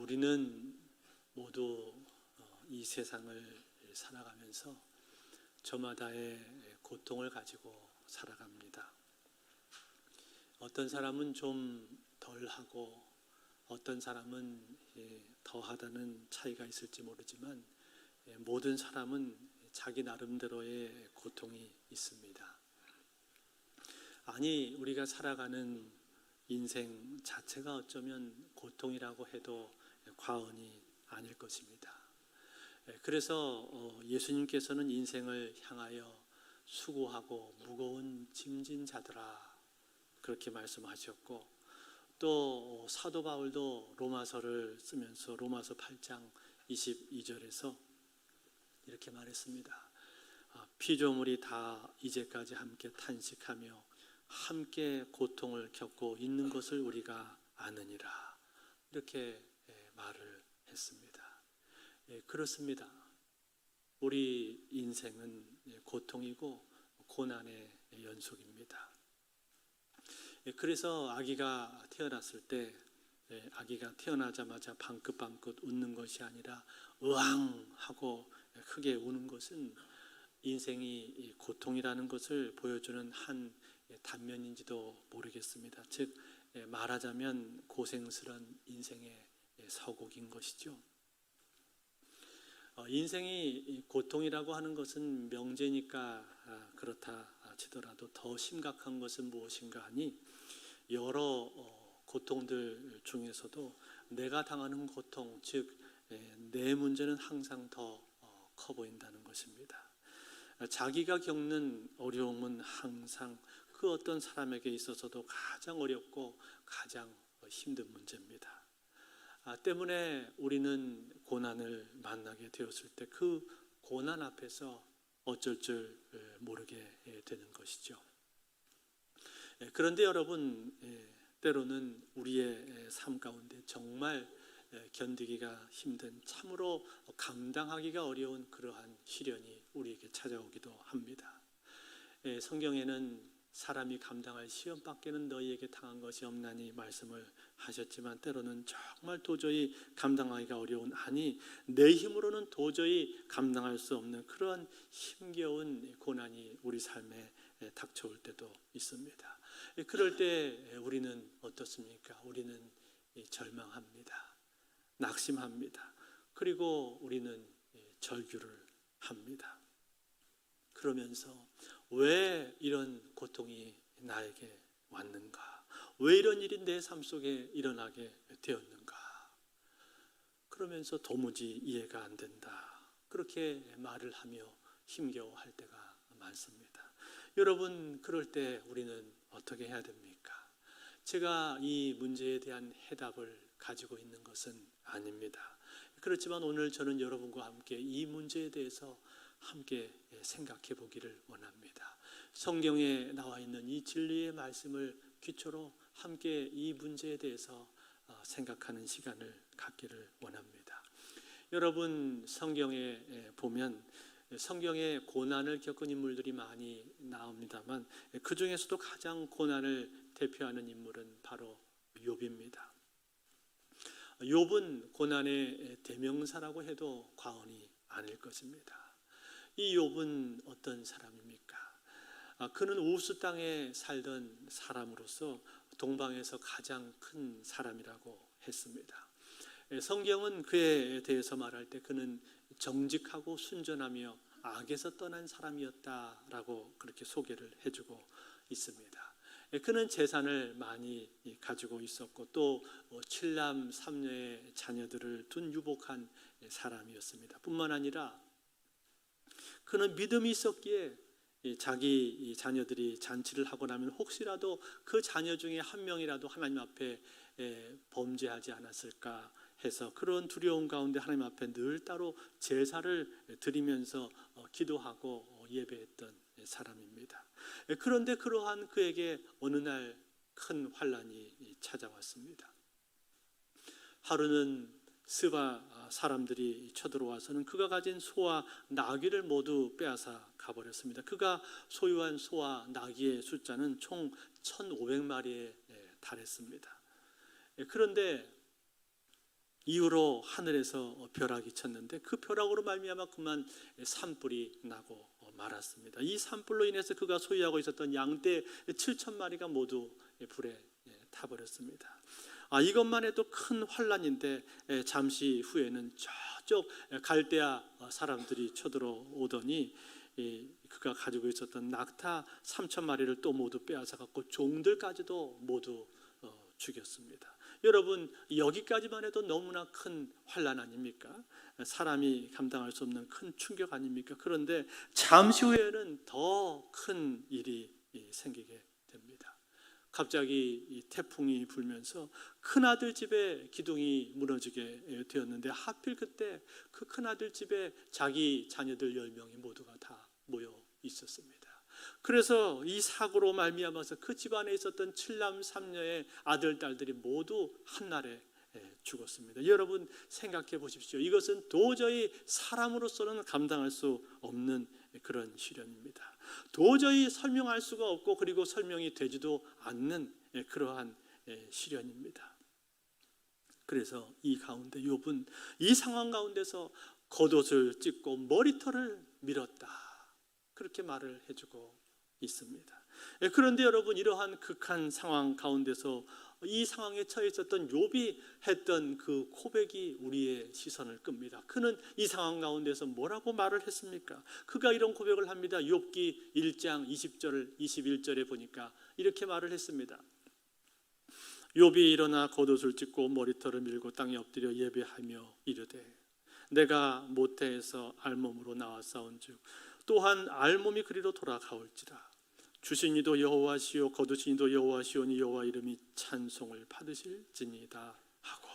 우리는 모두 이 세상을 살아가면서 저마다의 고통을 가지고 살아갑니다. 어떤 사람은 좀 덜하고 어떤 사람은 더하다는 차이가 있을지 모르지만 모든 사람은 자기 나름대로의 고통이 있습니다. 아니, 우리가 살아가는 인생 자체가 어쩌면 고통이라고 해도 과언이 아닐 것입니다. 그래서 예수님께서는 인생을 향하여 수고하고 무거운 짐진 자들아 그렇게 말씀하셨고, 또 사도 바울도 로마서를 쓰면서 로마서 8장 22절에서 이렇게 말했습니다. 피조물이 다 이제까지 함께 탄식하며 함께 고통을 겪고 있는 것을 우리가 아느니라, 이렇게 말을 했습니다. 그렇습니다. 우리 인생은 고통이고 고난의 연속입니다. 그래서 아기가 태어났을 때 아기가 태어나자마자 방긋방긋 웃는 것이 아니라 으앙 하고 크게 우는 것은 인생이 고통이라는 것을 보여주는 한 단면인지도 모르겠습니다. 즉 말하자면 고생스런 인생의 서곡인 것이죠. 인생이 고통이라고 하는 것은 명제니까 그렇다 치더라도 더 심각한 것은 무엇인가 하니, 여러 고통들 중에서도 내가 당하는 고통, 즉 내 문제는 항상 더 커 보인다는 것입니다. 자기가 겪는 어려움은 항상 그 어떤 사람에게 있어서도 가장 어렵고 가장 힘든 문제입니다. 때문에 우리는 고난을 만나게 되었을 때 그 고난 앞에서 어쩔 줄 모르게 되는 것이죠. 그런데 여러분, 때로는 우리의 삶 가운데 정말 견디기가 힘든, 참으로 감당하기가 어려운 그러한 시련이 우리에게 찾아오기도 합니다. 성경에는 사람이 감당할 시험밖에는 너희에게 당한 것이 없나니 말씀을 하셨지만, 때로는 정말 도저히 감당하기가 어려운, 아니 내 힘으로는 도저히 감당할 수 없는 그런 힘겨운 고난이 우리 삶에 닥쳐올 때도 있습니다. 그럴 때 우리는 어떻습니까? 우리는 절망합니다. 낙심합니다. 그리고 우리는 절규를 합니다. 그러면서 왜 이런 고통이 나에게 왔는가? 왜 이런 일이 내 삶 속에 일어나게 되었는가? 그러면서 도무지 이해가 안 된다, 그렇게 말을 하며 힘겨워할 때가 많습니다. 여러분, 그럴 때 우리는 어떻게 해야 됩니까? 제가 이 문제에 대한 해답을 가지고 있는 것은 아닙니다. 그렇지만 오늘 저는 여러분과 함께 이 문제에 대해서 함께 생각해 보기를 원합니다. 성경에 나와 있는 이 진리의 말씀을 기초로 함께 이 문제에 대해서 생각하는 시간을 갖기를 원합니다. 여러분, 성경에 보면 성경에 고난을 겪은 인물들이 많이 나옵니다만 그 중에서도 가장 고난을 대표하는 인물은 바로 욥입니다. 욥은 고난의 대명사라고 해도 과언이 아닐 것입니다. 이 욥은 어떤 사람입니까? 그는 우스 땅에 살던 사람으로서 동방에서 가장 큰 사람이라고 했습니다. 성경은 그에 대해서 말할 때 그는 정직하고 순전하며 악에서 떠난 사람이었다라고 그렇게 소개를 해주고 있습니다. 그는 재산을 많이 가지고 있었고 또 7남 3녀의 자녀들을 둔 유복한 사람이었습니다. 뿐만 아니라 그는 믿음이 있었기에 자기 자녀들이 잔치를 하고 나면 혹시라도 그 자녀 중에 한 명이라도 하나님 앞에 범죄하지 않았을까 해서 그런 두려움 가운데 하나님 앞에 늘 따로 제사를 드리면서 기도하고 예배했던 사람입니다. 그런데 그러한 그에게 어느 날 큰 환난이 찾아왔습니다. 하루는 스바 사람들이 쳐들어와서는 그가 가진 소와 나귀를 모두 빼앗아 가버렸습니다. 그가 소유한 소와 나귀의 숫자는 총 1,500마리에 달했습니다. 그런데 이후로 하늘에서 벼락이 쳤는데 그 벼락으로 말미암아 그만 산불이 나고 말았습니다. 이 산불로 인해서 그가 소유하고 있었던 양떼 7,000마리가 모두 불에 타버렸습니다. 이것만 해도 큰 환란인데 잠시 후에는 저쪽 갈대아 사람들이 쳐들어오더니 그가 가지고 있었던 낙타 3,000마리를 또 모두 빼앗아갔고 종들까지도 모두 죽였습니다. 여러분, 여기까지만 해도 너무나 큰 환란 아닙니까? 사람이 감당할 수 없는 큰 충격 아닙니까? 그런데 잠시 후에는 더 큰 일이 생기게 됩니다. 갑자기 이 태풍이 불면서 큰아들 집에 기둥이 무너지게 되었는데 하필 그때 그 큰아들 집에 자기 자녀들 10명이 모두가 다 모여 있었습니다. 그래서 이 사고로 말미암아서 그 집안에 있었던 7남 3녀의 아들 딸들이 모두 한날에 죽었습니다. 여러분 생각해 보십시오. 이것은 도저히 사람으로서는 감당할 수 없는 그런 시련입니다. 도저히 설명할 수가 없고 그리고 설명이 되지도 않는 그러한 시련입니다. 그래서 이 가운데 욥은 이 상황 가운데서 겉옷을 찢고 머리털을 밀었다, 그렇게 말을 해주고 있습니다. 그런데 여러분, 이러한 극한 상황 가운데서 이 상황에 처해 있었던 욥이 했던 그 고백이 우리의 시선을 끕니다. 그는 이 상황 가운데서 뭐라고 말을 했습니까? 그가 이런 고백을 합니다. 욥기 1장 20절 21절에 보니까 이렇게 말을 했습니다. 욥이 일어나 겉옷을 찢고 머리털을 밀고 땅에 엎드려 예배하며 이르되 내가 모태에서 알몸으로 나왔사온즉 또한 알몸이 그리로 돌아가올지라. 주신 이도 여호와시오 거두신 이도 여호와시오니 여호와 이름이 찬송을 받으실지니이다 하고.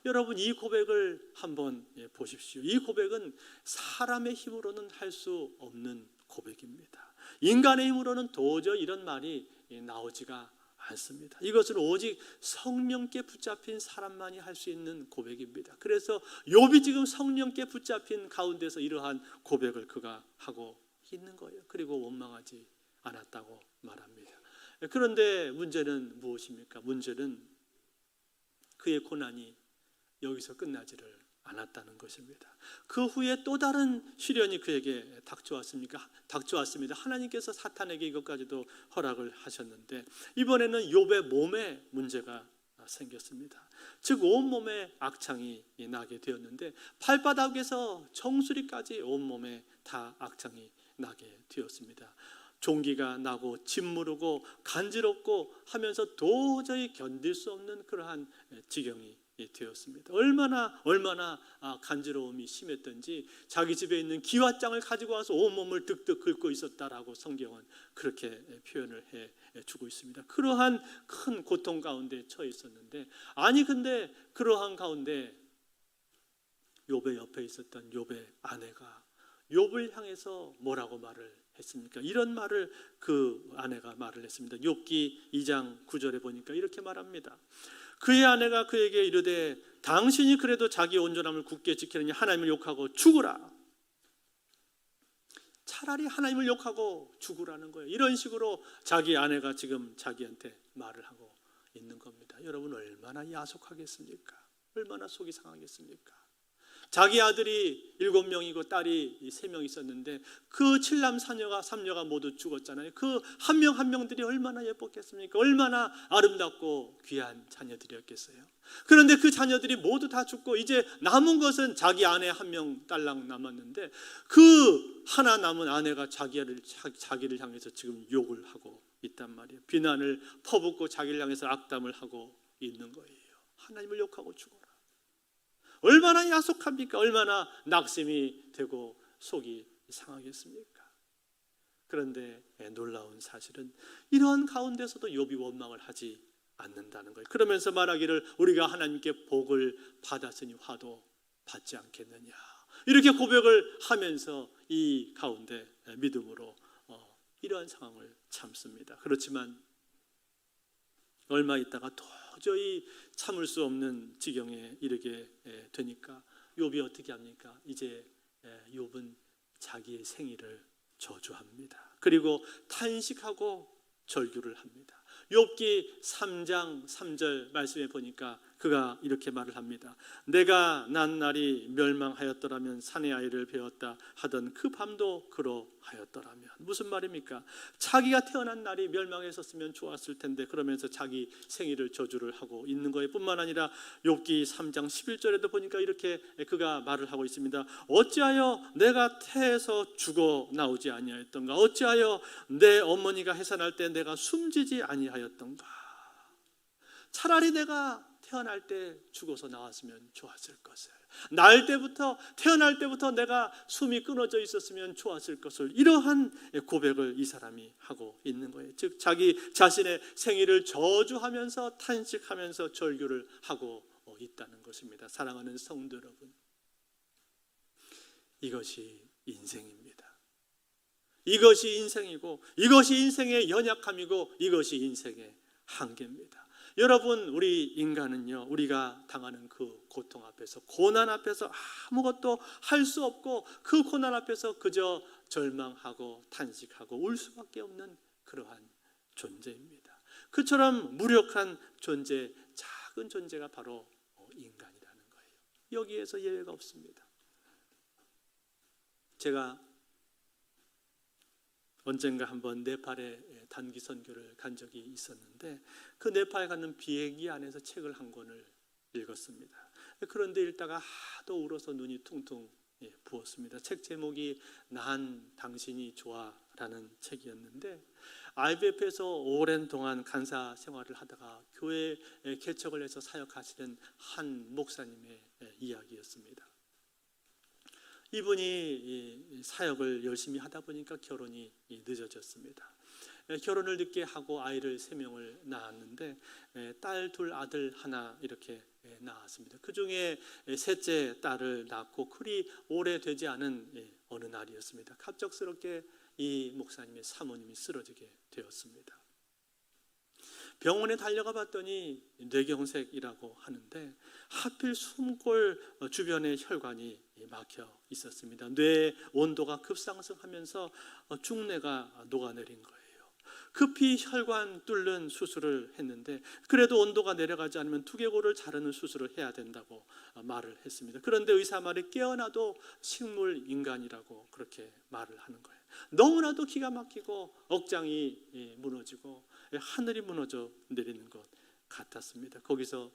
여러분, 이 고백을 한번 보십시오. 이 고백은 사람의 힘으로는 할 수 없는 고백입니다. 인간의 힘으로는 도저히 이런 말이 나오지가 않습니다. 이것은 오직 성령께 붙잡힌 사람만이 할 수 있는 고백입니다. 그래서 욥이 지금 성령께 붙잡힌 가운데서 이러한 고백을 그가 하고 있는 거예요. 그리고 원망하지 않았다고 말합니다. 그런데 문제는 무엇입니까? 문제는 그의 고난이 여기서 끝나지를 않았다는 것입니다. 그 후에 또 다른 시련이 그에게 닥쳐왔습니다. 하나님께서 사탄에게 이것까지도 허락을 하셨는데 이번에는 욥의 몸에 문제가 생겼습니다. 즉 온몸에 악창이 나게 되었는데 발바닥에서 정수리까지 온몸에 다 악창이 나게 되었습니다. 종기가 나고 짓무르고 간지럽고 하면서 도저히 견딜 수 없는 그러한 지경이 되었습니다. 얼마나 간지러움이 심했던지 자기 집에 있는 기왓장을 가지고 와서 온몸을 득득 긁고 있었다라고 성경은 그렇게 표현을 해주고 있습니다. 그러한 큰 고통 가운데 처해 있었는데, 근데 그러한 가운데 욥의 옆에 있었던 욥의 아내가 욥을 향해서 뭐라고 말을 했습니까? 이런 말을 그 아내가 말을 했습니다. 욥기 2장 9절에 보니까 이렇게 말합니다. 그의 아내가 그에게 이르되 당신이 그래도 자기의 온전함을 굳게 지키느니 하나님을 욕하고 죽으라. 차라리 하나님을 욕하고 죽으라는 거예요. 이런 식으로 자기 아내가 지금 자기한테 말을 하고 있는 겁니다. 여러분, 얼마나 야속하겠습니까? 얼마나 속이 상하겠습니까? 자기 아들이 7명이고 딸이 3명 있었는데 그 7남 3녀가 모두 죽었잖아요. 그 한 명 한 명들이 얼마나 예뻤겠습니까? 얼마나 아름답고 귀한 자녀들이었겠어요. 그런데 그 자녀들이 모두 다 죽고 이제 남은 것은 자기 아내 1명 딸랑 남았는데 그 하나 남은 아내가 자기를 향해서 지금 욕을 하고 있단 말이에요. 비난을 퍼붓고 자기를 향해서 악담을 하고 있는 거예요. 하나님을 욕하고 죽어라. 얼마나 야속합니까? 얼마나 낙심이 되고 속이 상하겠습니까? 그런데 놀라운 사실은 이러한 가운데서도 욥이 원망을 하지 않는다는 거예요. 그러면서 말하기를 우리가 하나님께 복을 받았으니 화도 받지 않겠느냐, 이렇게 고백을 하면서 이 가운데 믿음으로 이러한 상황을 참습니다. 그렇지만 얼마 있다가 도저히 참을 수 없는 지경에 이르게 되니까 욥이 어떻게 합니까? 이제 욥은 자기의 생일을 저주합니다. 그리고 탄식하고 절규를 합니다. 욥기 3장 3절 말씀에 보니까 그가 이렇게 말을 합니다. 내가 난 날이 멸망하였더라면 사내 아이를 배웠다 하던 그 밤도 그러하였더라면. 무슨 말입니까? 자기가 태어난 날이 멸망했었으면 좋았을 텐데 그러면서 자기 생일을 저주를 하고 있는 거예요. 뿐만 아니라 욥기 3장 11절에도 보니까 이렇게 그가 말을 하고 있습니다. 어찌하여 내가 태에서 죽어 나오지 아니하였던가? 어찌하여 내 어머니가 해산할 때 내가 숨지지 아니하였던가? 차라리 내가 태어날 때 죽어서 나왔으면 좋았을 것을, 태어날 때부터 내가 숨이 끊어져 있었으면 좋았을 것을, 이러한 고백을 이 사람이 하고 있는 거예요. 즉 자기 자신의 생일을 저주하면서 탄식하면서 절규를 하고 있다는 것입니다. 사랑하는 성도 여러분, 이것이 인생입니다. 이것이 인생이고, 이것이 인생의 연약함이고, 이것이 인생의 한계입니다. 여러분, 우리 인간은요, 우리가 당하는 그 고통 앞에서, 고난 앞에서 아무것도 할 수 없고 그 고난 앞에서 그저 절망하고 탄식하고 울 수밖에 없는 그러한 존재입니다. 그처럼 무력한 존재, 작은 존재가 바로 인간이라는 거예요. 여기에서 예외가 없습니다. 제가 언젠가 한번 네팔에 단기 선교를 간 적이 있었는데 그 네팔에 가는 비행기 안에서 책을 한 권을 읽었습니다. 그런데 읽다가 하도 울어서 눈이 퉁퉁 부었습니다. 책 제목이 난 당신이 좋아라는 책이었는데, IBF에서 오랜 동안 간사 생활을 하다가 교회 개척을 해서 사역하시는 한 목사님의 이야기였습니다. 이분이 사역을 열심히 하다 보니까 결혼이 늦어졌습니다. 결혼을 늦게 하고 아이를 3명을 낳았는데 딸 2, 아들 1 이렇게 낳았습니다. 그 중에 셋째 딸을 낳고 그리 오래되지 않은 어느 날이었습니다. 갑작스럽게 이 목사님의 사모님이 쓰러지게 되었습니다. 병원에 달려가 봤더니 뇌경색이라고 하는데 하필 숨골 주변에 혈관이 막혀 있었습니다. 뇌 온도가 급상승하면서 중내가 녹아내린 거예요. 급히 혈관 뚫는 수술을 했는데 그래도 온도가 내려가지 않으면 두개골을 자르는 수술을 해야 된다고 말을 했습니다. 그런데 의사 말이 깨어나도 식물 인간이라고 그렇게 말을 하는 거예요. 너무나도 기가 막히고 억장이 무너지고 하늘이 무너져 내리는 것 같았습니다. 거기서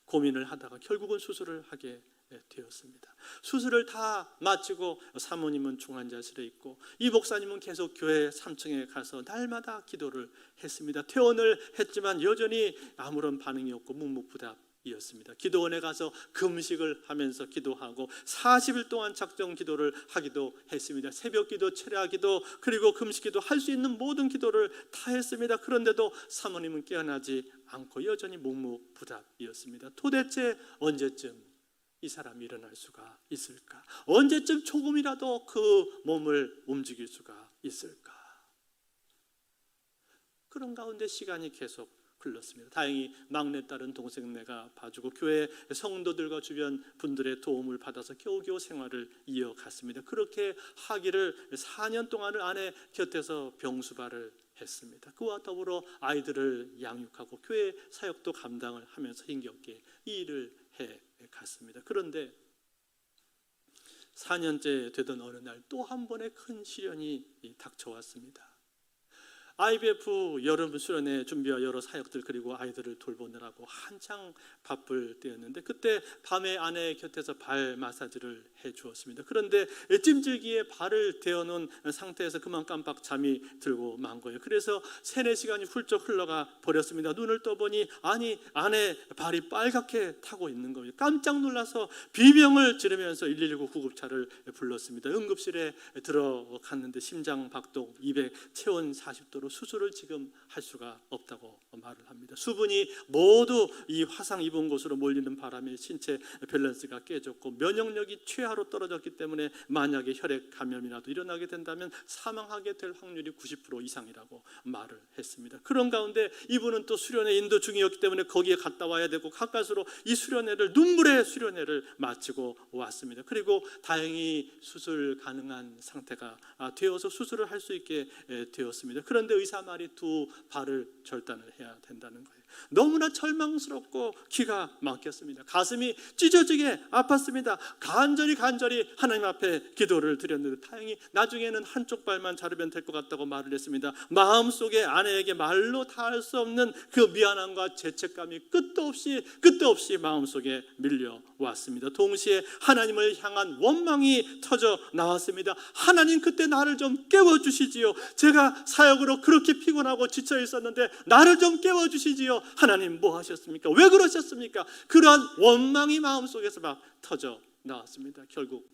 고민을 하다가 결국은 수술을 하게 되었습니다. 수술을 다 마치고 사모님은 중환자실에 있고 이 목사님은 계속 교회 3층에 가서 날마다 기도를 했습니다. 퇴원을 했지만 여전히 아무런 반응이 없고 묵묵부답이었습니다. 기도원에 가서 금식을 하면서 기도하고 40일 동안 작정 기도를 하기도 했습니다. 새벽 기도, 철야 기도, 그리고 금식 기도, 할 수 있는 모든 기도를 다 했습니다. 그런데도 사모님은 깨어나지 않고 여전히 묵묵부답이었습니다. 도대체 언제쯤 이 사람이 일어날 수가 있을까? 언제쯤 조금이라도 그 몸을 움직일 수가 있을까? 그런 가운데 시간이 계속 흘렀습니다. 다행히 막내딸은 동생네가 봐주고 교회 성도들과 주변 분들의 도움을 받아서 겨우겨우 생활을 이어갔습니다. 그렇게 하기를 4년 동안을 아내 곁에서 병수발을 했습니다. 그와 더불어 아이들을 양육하고 교회 사역도 감당을 하면서 힘겹게 이 일을 갔습니다. 그런데 4년째 되던 어느 날 또 한 번의 큰 시련이 닥쳐왔습니다. IBF 여름 수련회 준비와 여러 사역들 그리고 아이들을 돌보느라고 한창 바쁠 때였는데 그때 밤에 아내 곁에서 발 마사지를 해주었습니다. 그런데 찜질기에 발을 대어놓은 상태에서 그만 깜빡 잠이 들고 만 거예요. 그래서 3-4시간이 훌쩍 흘러가 버렸습니다. 눈을 떠보니 아니 아내 발이 빨갛게 타고 있는 거예요. 깜짝 놀라서 비명을 지르면서 119 구급차를 불렀습니다. 응급실에 들어갔는데 심장 박동 200, 체온 40도로 수술을 지금 할 수가 없다고 말을 합니다. 수분이 모두 이 화상 입은 곳으로 몰리는 바람에 신체 밸런스가 깨졌고 면역력이 최하로 떨어졌기 때문에 만약에 혈액 감염이라도 일어나게 된다면 사망하게 될 확률이 90% 이상이라고 말을 했습니다. 그런 가운데 이분은 또 수련회 인도 중이었기 때문에 거기에 갔다 와야 되고 가까스로 이 수련회를 눈물의 수련회를 마치고 왔습니다. 그리고 다행히 수술 가능한 상태가 되어서 수술을 할 수 있게 되었습니다. 그런데 그런데 의사 말이 두 발을 절단을 해야 된다는 거예요. 너무나 절망스럽고 기가 막혔습니다. 가슴이 찢어지게 아팠습니다. 간절히 하나님 앞에 기도를 드렸는데 다행히 나중에는 한쪽 발만 자르면 될 것 같다고 말을 했습니다. 마음속에 아내에게 말로 다 할 수 없는 그 미안함과 죄책감이 끝도 없이 마음속에 밀려왔습니다. 동시에 하나님을 향한 원망이 터져 나왔습니다. 하나님, 그때 나를 좀 깨워주시지요. 제가 사역으로 그렇게 피곤하고 지쳐 있었는데 나를 좀 깨워주시지요. 하나님, 뭐 하셨습니까? 왜 그러셨습니까? 그러한 원망이 마음속에서 막 터져 나왔습니다. 결국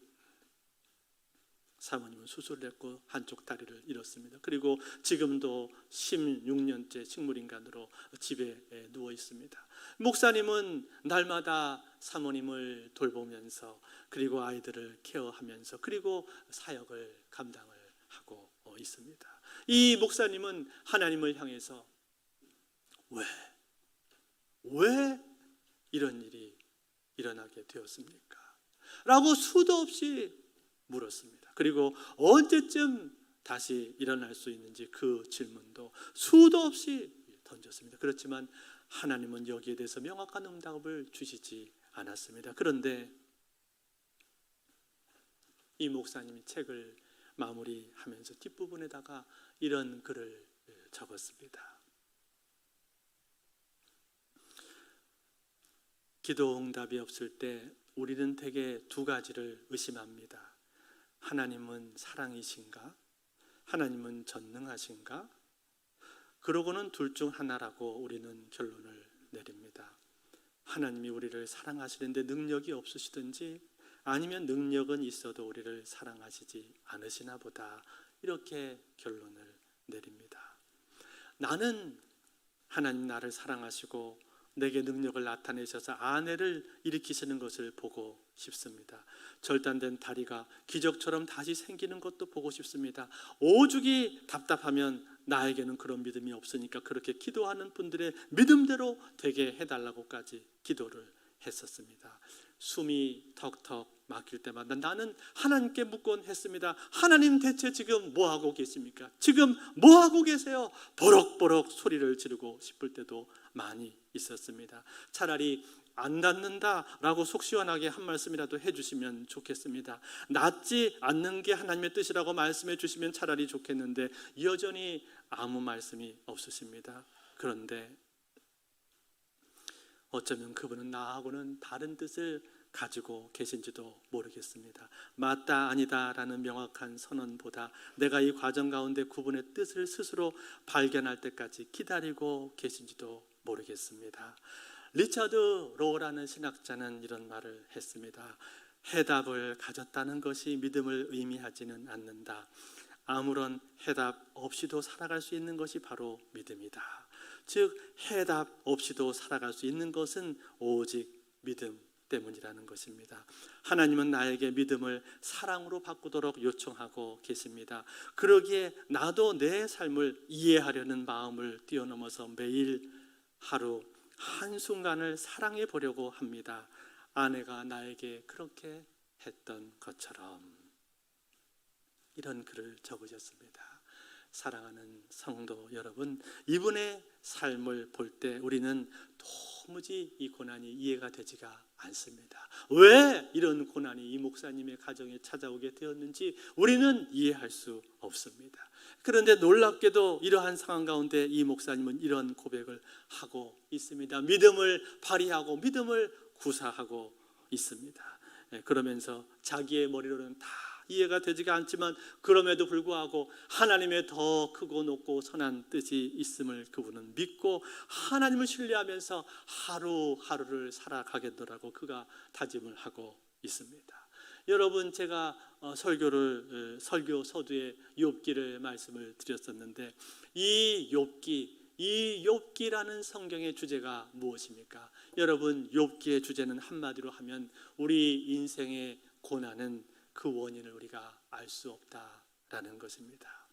사모님은 수술을 했고 한쪽 다리를 잃었습니다. 그리고 지금도 16년째 식물인간으로 집에 누워 있습니다. 목사님은 날마다 사모님을 돌보면서, 그리고 아이들을 케어하면서, 그리고 사역을 감당을 하고 있습니다. 이 목사님은 하나님을 향해서 왜 이런 일이 일어나게 되었습니까? 라고 수도 없이 물었습니다. 그리고 언제쯤 다시 일어날 수 있는지 그 질문도 수도 없이 던졌습니다. 그렇지만 하나님은 여기에 대해서 명확한 응답을 주시지 않았습니다. 그런데 이 목사님이 책을 마무리하면서 뒷부분에다가 이런 글을 적었습니다. 기도 응답이 없을 때 우리는 대개 두 가지를 의심합니다. 하나님은 사랑이신가? 하나님은 전능하신가? 그러고는 둘 중 하나라고 우리는 결론을 내립니다. 하나님이 우리를 사랑하시는데 능력이 없으시든지, 아니면 능력은 있어도 우리를 사랑하시지 않으시나 보다, 이렇게 결론을 내립니다. 나는 하나님 나를 사랑하시고 내게 능력을 나타내셔서 아내를 일으키시는 것을 보고 싶습니다. 절단된 다리가 기적처럼 다시 생기는 것도 보고 싶습니다. 오죽이 답답하면 나에게는 그런 믿음이 없으니까 그렇게 기도하는 분들의 믿음대로 되게 해달라고까지 기도를 했었습니다. 숨이 턱턱 막힐 때마다 나는 하나님께 묻곤 했습니다. 하나님, 대체 지금 뭐 하고 계십니까? 지금 뭐 하고 계세요? 버럭버럭 소리를 지르고 싶을 때도 많이 있었습니다. 차라리 안 낫는다라고 속 시원하게 한 말씀이라도 해주시면 좋겠습니다. 낫지 않는 게 하나님의 뜻이라고 말씀해 주시면 차라리 좋겠는데 여전히 아무 말씀이 없으십니다. 그런데 어쩌면 그분은 나하고는 다른 뜻을 가지고 계신지도 모르겠습니다. 맞다 아니다 라는 명확한 선언보다 내가 이 과정 가운데 그분의 뜻을 스스로 발견할 때까지 기다리고 계신지도 모르겠습니다. 리처드 로우라는 신학자는 이런 말을 했습니다. 해답을 가졌다는 것이 믿음을 의미하지는 않는다. 아무런 해답 없이도 살아갈 수 있는 것이 바로 믿음이다. 즉 해답 없이도 살아갈 수 있는 것은 오직 믿음 때문이라는 것입니다. 하나님은 나에게 믿음을 사랑으로 바꾸도록 요청하고 계십니다. 그러기에 나도 내 삶을 이해하려는 마음을 뛰어넘어서 매일 하루 한순간을 사랑해 보려고 합니다. 아내가 나에게 그렇게 했던 것처럼. 이런 글을 적으셨습니다. 사랑하는 성도 여러분, 이분의 삶을 볼 때 우리는 도무지 이 고난이 이해가 되지가 않습니다. 왜 이런 고난이 이 목사님의 가정에 찾아오게 되었는지 우리는 이해할 수 없습니다. 그런데 놀랍게도 이러한 상황 가운데 이 목사님은 이런 고백을 하고 있습니다. 믿음을 발휘하고 믿음을 구사하고 있습니다. 그러면서 자기의 머리로는 다 이해가 되지가 않지만 그럼에도 불구하고 하나님의 더 크고 높고 선한 뜻이 있음을 그분은 믿고 하나님을 신뢰하면서 하루하루를 살아가겠노라고 그가 다짐을 하고 있습니다. 여러분, 제가 설교 서두에 욥기를 말씀을 드렸었는데 이 욥기라는 성경의 주제가 무엇입니까? 여러분, 욥기의 주제는 한마디로 하면 우리 인생의 고난은 그 원인을 우리가 알 수 없다라는 것입니다.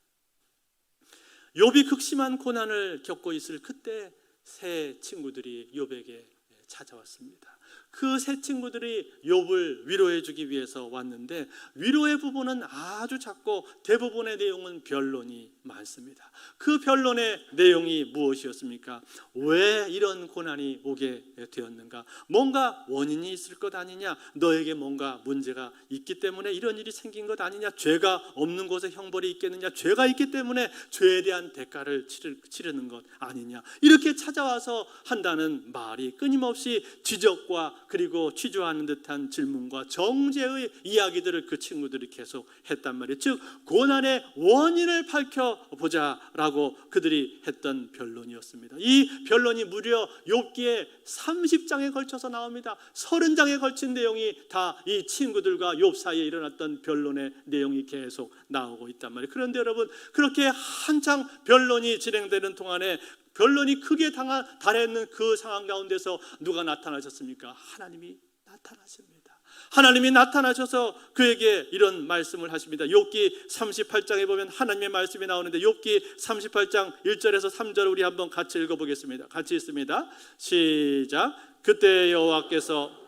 욥이 극심한 고난을 겪고 있을 그때 세 친구들이 욥에게 찾아왔습니다. 그 세 친구들이 욥을 위로해 주기 위해서 왔는데 위로의 부분은 아주 작고 대부분의 내용은 변론이 많습니다. 그 변론의 내용이 무엇이었습니까? 왜 이런 고난이 오게 되었는가? 뭔가 원인이 있을 것 아니냐? 너에게 뭔가 문제가 있기 때문에 이런 일이 생긴 것 아니냐? 죄가 없는 곳에 형벌이 있겠느냐? 죄가 있기 때문에 죄에 대한 대가를 치르는 것 아니냐? 이렇게 찾아와서 한다는 말이 끊임없이 지적과 그리고 취조하는 듯한 질문과 정죄의 이야기들을 그 친구들이 계속 했단 말이에요. 즉 고난의 원인을 밝혀보자라고 그들이 했던 변론이었습니다. 이 변론이 무려 욥기에 30장에 걸쳐서 나옵니다. 30장에 걸친 내용이 다 이 친구들과 욥 사이에 일어났던 변론의 내용이 계속 나오고 있단 말이에요. 그런데 여러분, 그렇게 한창 변론이 진행되는 동안에 변론이 크게 달했는 그 상황 가운데서 누가 나타나셨습니까? 하나님이 나타나십니다. 하나님이 나타나셔서 그에게 이런 말씀을 하십니다. 욥기 38장에 보면 하나님의 말씀이 나오는데 욥기 38장 1절에서 3절 우리 한번 같이 읽어보겠습니다. 같이 읽습니다. 시작. 그때 여호와께서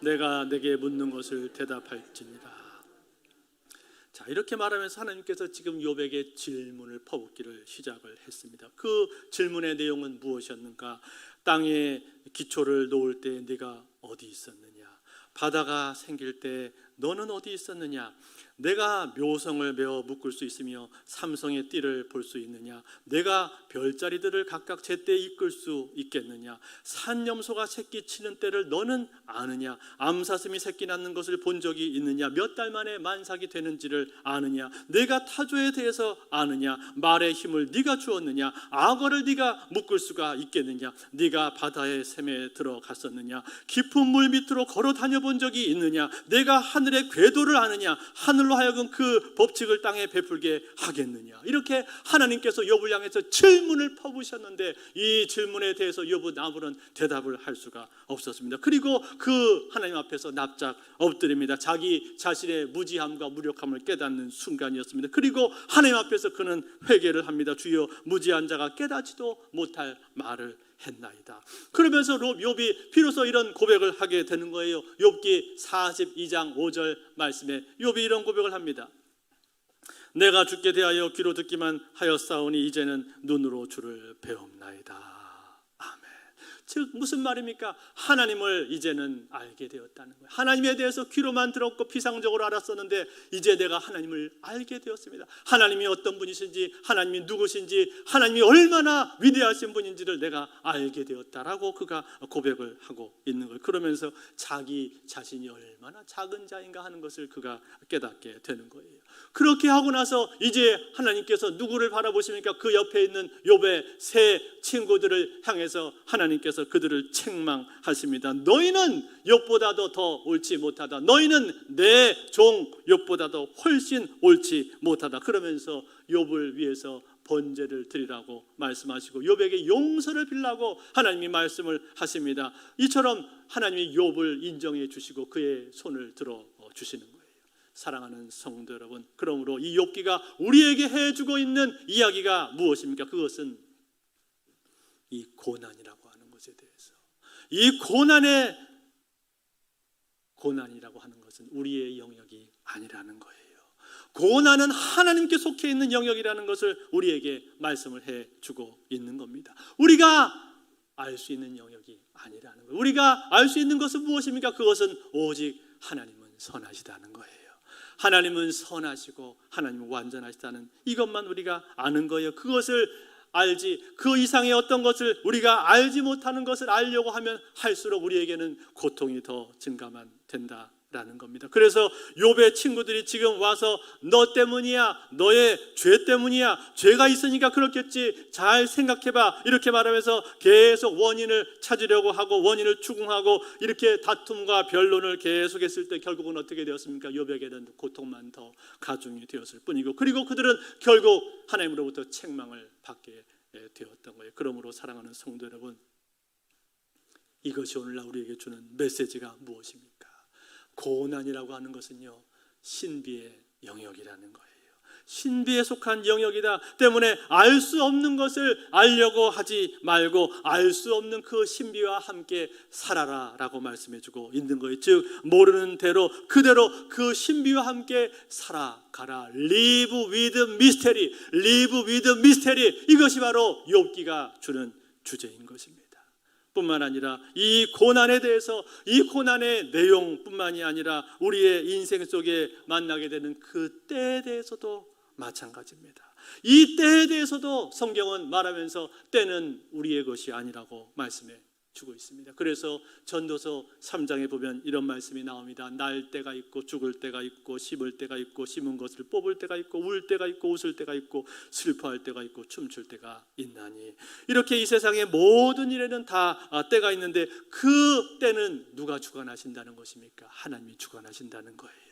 내가 내게 묻는 것을 대답할지니라. 자, 이렇게 말하면서 하나님께서 지금 욥에게 질문을 퍼붓기를 시작을 했습니다. 그 질문의 내용은 무엇이었는가? 땅에 기초를 놓을 때 네가 어디 있었느냐? 바다가 생길 때 너는 어디 있었느냐? 내가 묘성을 메어 묶을 수 있으며 삼성의 띠를 볼 수 있느냐? 내가 별자리들을 각각 제때 이끌 수 있겠느냐? 산염소가 새끼 치는 때를 너는 아느냐? 암사슴이 새끼 낳는 것을 본 적이 있느냐? 몇 달 만에 만삭이 되는지를 아느냐? 내가 타조에 대해서 아느냐? 말의 힘을 네가 주었느냐? 악어를 네가 묶을 수가 있겠느냐? 네가 바다의 샘에 들어갔었느냐? 깊은 물 밑으로 걸어 다녀본 적이 있느냐? 내가 하늘의 궤도를 아느냐? 하늘로 하여금 그 법칙을 땅에 베풀게 하겠느냐? 이렇게 하나님께서 욥을 향해서 질문을 퍼부으셨는데 이 질문에 대해서 욥은 아무런 대답을 할 수가 없었습니다. 그리고 그 하나님 앞에서 납작 엎드립니다. 자기 자신의 무지함과 무력함을 깨닫는 순간이었습니다. 그리고 하나님 앞에서 그는 회개를 합니다. 주여, 무지한 자가 깨닫지도 못할 말을 했나이다. 그러면서 욥이 비로소 이런 고백을 하게 되는 거예요. 욥기 42장 5절 말씀에 욥이 이런 고백을 합니다. 내가 주께 대하여 귀로 듣기만 하였사오니 이제는 눈으로 주를 배움나이다. 즉 무슨 말입니까? 하나님을 이제는 알게 되었다는 거예요. 하나님에 대해서 귀로만 들었고 피상적으로 알았었는데 이제 내가 하나님을 알게 되었습니다. 하나님이 어떤 분이신지, 하나님이 누구신지, 하나님이 얼마나 위대하신 분인지를 내가 알게 되었다라고 그가 고백을 하고 있는 거예요. 그러면서 자기 자신이 얼마나 작은 자인가 하는 것을 그가 깨닫게 되는 거예요. 그렇게 하고 나서 이제 하나님께서 누구를 바라보십니까? 그 옆에 있는 욥의 세 친구들을 향해서 하나님께서 그들을 책망하십니다. 너희는 욥보다도 더 옳지 못하다. 너희는 내 종 욥보다도 훨씬 옳지 못하다. 그러면서 욥을 위해서 번제를 드리라고 말씀하시고 욥에게 용서를 빌라고 하나님이 말씀을 하십니다. 이처럼 하나님이 욥을 인정해 주시고 그의 손을 들어 주시는 거예요. 사랑하는 성도 여러분, 그러므로 이 욥기가 우리에게 해주고 있는 이야기가 무엇입니까? 그것은 이 고난이라고 하는 것에 대해서, 이 고난이라고 하는 것은 우리의 영역이 아니라는 거예요. 고난은 하나님께 속해 있는 영역이라는 것을 우리에게 말씀을 해주고 있는 겁니다. 우리가 알 수 있는 영역이 아니라는 거예요. 우리가 알 수 있는 것은 무엇입니까? 그것은 오직 하나님은 선하시다는 거예요. 하나님은 선하시고 하나님은 완전하시다는 이것만 우리가 아는 거예요. 그것을 알지, 그 이상의 어떤 것을 우리가 알지 못하는 것을 알려고 하면 할수록 우리에게는 고통이 더 증가만 된다라는 겁니다. 그래서 욥의 친구들이 지금 와서 너 때문이야, 너의 죄 때문이야, 죄가 있으니까 그렇겠지, 잘 생각해봐, 이렇게 말하면서 계속 원인을 찾으려고 하고 원인을 추궁하고 이렇게 다툼과 변론을 계속했을 때 결국은 어떻게 되었습니까? 욥에게는 고통만 더 가중이 되었을 뿐이고, 그리고 그들은 결국 하나님으로부터 책망을 받게 되었던 거예요. 그러므로 사랑하는 성도 여러분, 이것이 오늘날 우리에게 주는 메시지가 무엇입니까? 고난이라고 하는 것은요, 신비의 영역이라는 거예요. 신비에 속한 영역이다 때문에 알 수 없는 것을 알려고 하지 말고 알 수 없는 그 신비와 함께 살아라 라고 말씀해주고 있는 거예요. 즉 모르는 대로 그대로 그 신비와 함께 살아가라. Live with mystery, live with mystery. 이것이 바로 욥기가 주는 주제인 것입니다. 뿐만 아니라 이 고난에 대해서, 이 고난의 내용뿐만이 아니라 우리의 인생 속에 만나게 되는 그 때에 대해서도 마찬가지입니다. 이 때에 대해서도 성경은 말하면서 때는 우리의 것이 아니라고 말씀해 주고 있습니다. 그래서 전도서 3장에 보면 이런 말씀이 나옵니다. 날 때가 있고 죽을 때가 있고 심을 때가 있고 심은 것을 뽑을 때가 있고 울 때가 있고 웃을 때가 있고 슬퍼할 때가 있고 춤출 때가 있나니. 이렇게 이 세상의 모든 일에는 다 때가 있는데 그 때는 누가 주관하신다는 것입니까? 하나님이 주관하신다는 거예요.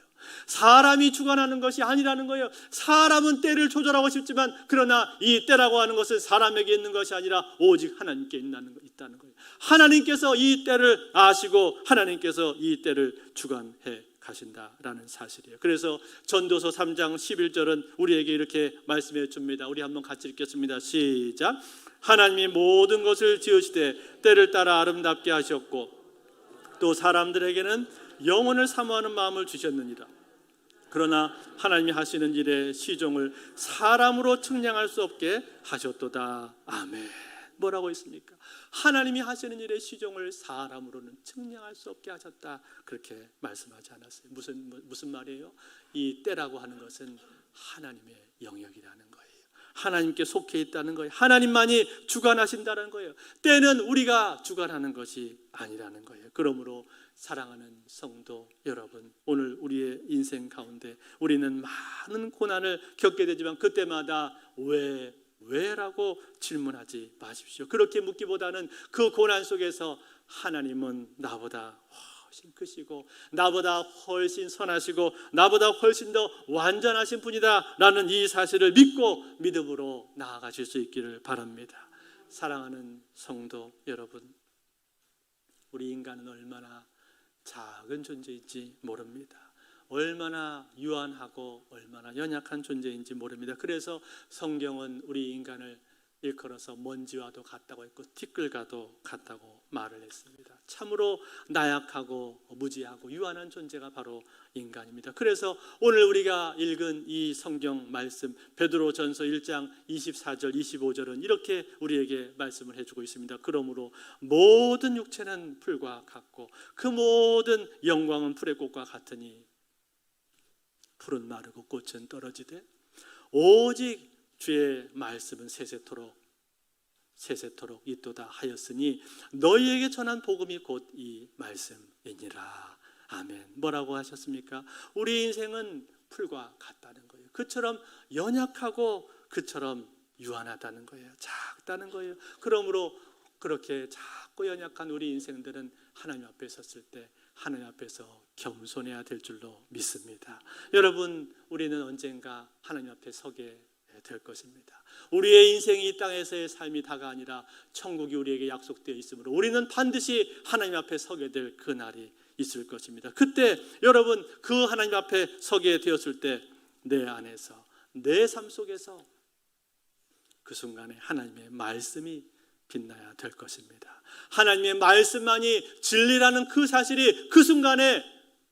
사람이 주관하는 것이 아니라는 거예요. 사람은 때를 조절하고 싶지만 그러나 이 때라고 하는 것은 사람에게 있는 것이 아니라 오직 하나님께 있다는 거예요. 하나님께서 이 때를 아시고 하나님께서 이 때를 주관해 가신다라는 사실이에요. 그래서 전도서 3장 11절은 우리에게 이렇게 말씀해 줍니다. 우리 한번 같이 읽겠습니다. 시작. 하나님이 모든 것을 지으시되 때를 따라 아름답게 하셨고 또 사람들에게는 영혼을 사모하는 마음을 주셨느니라. 그러나 하나님이 하시는 일의 시종을 사람으로 측량할 수 없게 하셨도다. 아멘. 뭐라고 있습니까? 하나님이 하시는 일의 시종을 사람으로는 측량할 수 없게 하셨다. 그렇게 말씀하지 않았어요. 무슨 말이에요? 이 때라고 하는 것은 하나님의 영역이라는 거예요. 하나님께 속해 있다는 거예요. 하나님만이 주관하신다는 거예요. 때는 우리가 주관하는 것이 아니라는 거예요. 그러므로 사랑하는 성도 여러분, 오늘 우리의 인생 가운데 우리는 많은 고난을 겪게 되지만 그때마다 왜라고 질문하지 마십시오. 그렇게 묻기보다는 그 고난 속에서 하나님은 나보다 훨씬 크시고 나보다 훨씬 선하시고 나보다 훨씬 더 완전하신 분이다 라는 이 사실을 믿고 믿음으로 나아가실 수 있기를 바랍니다. 사랑하는 성도 여러분, 우리 인간은 얼마나 작은 존재인지 모릅니다. 얼마나 유한하고 얼마나 연약한 존재인지 모릅니다. 그래서 성경은 우리 인간을 일컬어서 먼지와도 같다고 했고 티끌과도 같다고 말을 했습니다. 참으로 나약하고 무지하고 유한한 존재가 바로 인간입니다. 그래서 오늘 우리가 읽은 이 성경 말씀 베드로전서 1장 24절 25절은 이렇게 우리에게 말씀을 해주고 있습니다. 그러므로 모든 육체는 풀과 같고 그 모든 영광은 풀의 꽃과 같으니 풀은 마르고 꽃은 떨어지되 오직 주의 말씀은 세세토록 있도다 하였으니 너희에게 전한 복음이 곧 이 말씀이니라. 아멘. 뭐라고 하셨습니까? 우리 인생은 풀과 같다는 거예요. 그처럼 연약하고 그처럼 유한하다는 거예요. 작다는 거예요. 그러므로 그렇게 작고 연약한 우리 인생들은 하나님 앞에 섰을 때 하나님 앞에서 겸손해야 될 줄로 믿습니다. 여러분, 우리는 언젠가 하나님 앞에 서게 될 것입니다. 우리의 인생이 이 땅에서의 삶이 다가 아니라 천국이 우리에게 약속되어 있으므로 우리는 반드시 하나님 앞에 서게 될 그 날이 있을 것입니다. 그때 여러분, 그 하나님 앞에 서게 되었을 때 내 안에서 내 삶 속에서 그 순간에 하나님의 말씀이 빛나야 될 것입니다. 하나님의 말씀만이 진리라는 그 사실이 그 순간에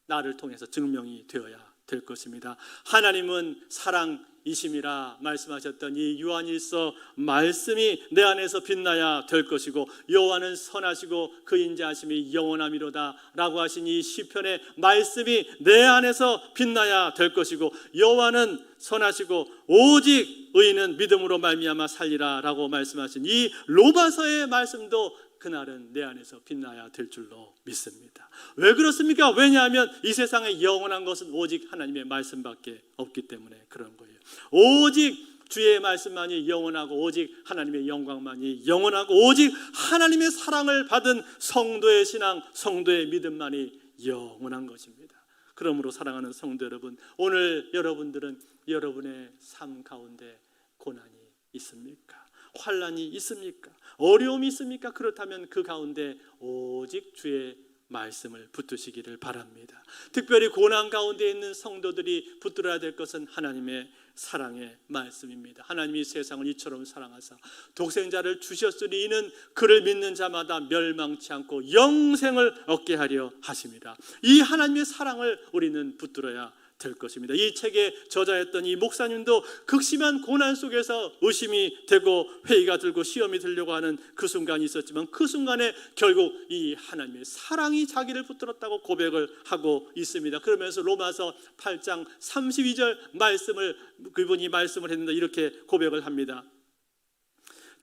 나를 통해서 증명이 되어야 될 것입니다. 하나님은 사랑이심이라 말씀하셨던 이 요한일서 말씀이 내 안에서 빛나야 될 것이고 여호와는 선하시고 그 인자하심이 영원함이로다 라고 하신 이 시편의 말씀이 내 안에서 빛나야 될 것이고 여호와는 선하시고 오직 의인은 믿음으로 말미암아 살리라 라고 말씀하신 이 로마서의 말씀도 그날은 내 안에서 빛나야 될 줄로 믿습니다. 왜 그렇습니까? 왜냐하면 이 세상에 영원한 것은 오직 하나님의 말씀밖에 없기 때문에 그런 거예요. 오직 주의 말씀만이 영원하고 오직 하나님의 영광만이 영원하고 오직 하나님의 사랑을 받은 성도의 신앙, 성도의 믿음만이 영원한 것입니다. 그러므로 사랑하는 성도 여러분, 오늘 여러분들은 여러분의 삶 가운데 고난이 있습니까? 환난이 있습니까? 어려움이 있습니까? 그렇다면 그 가운데 오직 주의 말씀을 붙드시기를 바랍니다. 특별히 고난 가운데 있는 성도들이 붙들어야 될 것은 하나님의 사랑의 말씀입니다. 하나님이 세상을 이처럼 사랑하사 독생자를 주셨으니 이는 그를 믿는 자마다 멸망치 않고 영생을 얻게 하려 하십니다. 이 하나님의 사랑을 우리는 붙들어야 될 것입니다. 이 책의 저자였던 이 목사님도 극심한 고난 속에서 의심이 되고 회의가 들고 시험이 들려고 하는 그 순간이 있었지만 그 순간에 결국 이 하나님의 사랑이 자기를 붙들었다고 고백을 하고 있습니다. 그러면서 로마서 8장 32절 말씀을 그분이 말씀을 했는데 이렇게 고백을 합니다.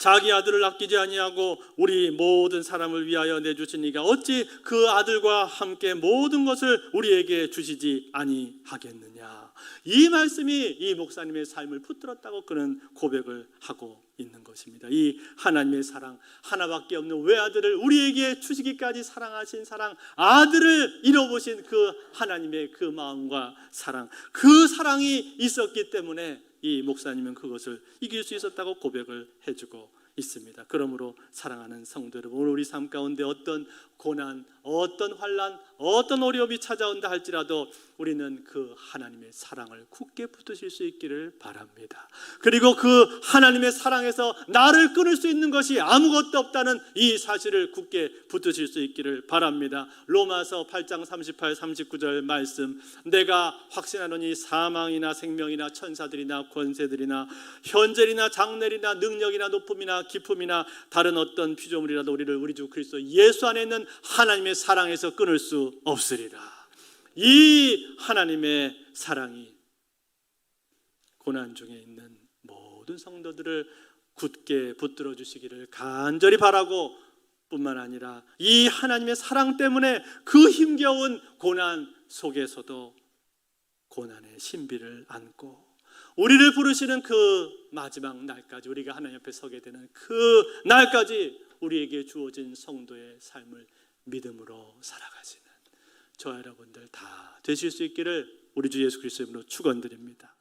자기 아들을 아끼지 아니하고 우리 모든 사람을 위하여 내주신 이가 어찌 그 아들과 함께 모든 것을 우리에게 주시지 아니하겠느냐. 이 말씀이 이 목사님의 삶을 붙들었다고 그는 고백을 하고 있는 것입니다. 이 하나님의 사랑, 하나밖에 없는 외아들을 우리에게 주시기까지 사랑하신 사랑, 아들을 잃어보신 그 하나님의 그 마음과 사랑, 그 사랑이 있었기 때문에 이 목사님은 그것을 이길 수 있었다고 고백을 해주고 있습니다. 그러므로 사랑하는 성도 여러분, 오늘 우리 삶 가운데 어떤 고난, 어떤 환난, 어떤 어려움이 찾아온다 할지라도 우리는 그 하나님의 사랑을 굳게 붙드실 수 있기를 바랍니다. 그리고 그 하나님의 사랑에서 나를 끊을 수 있는 것이 아무것도 없다는 이 사실을 굳게 붙드실 수 있기를 바랍니다. 로마서 8장 38, 39절 말씀, 내가 확신하노니 사망이나 생명이나 천사들이나 권세들이나 현재이나 장래이나 능력이나 높음이나 깊음이나 다른 어떤 피조물이라도 우리를 우리 주 그리스도 예수 안에 있는 하나님의 사랑에서 끊을 수 없으리라. 이 하나님의 사랑이 고난 중에 있는 모든 성도들을 굳게 붙들어 주시기를 간절히 바라고, 뿐만 아니라 이 하나님의 사랑 때문에 그 힘겨운 고난 속에서도 고난의 신비를 안고 우리를 부르시는 그 마지막 날까지, 우리가 하나님 앞에 서게 되는 그 날까지 우리에게 주어진 성도의 삶을 믿음으로 살아가시는 저와 여러분들 다 되실 수 있기를 우리 주 예수 그리스도의 이름으로 축원드립니다.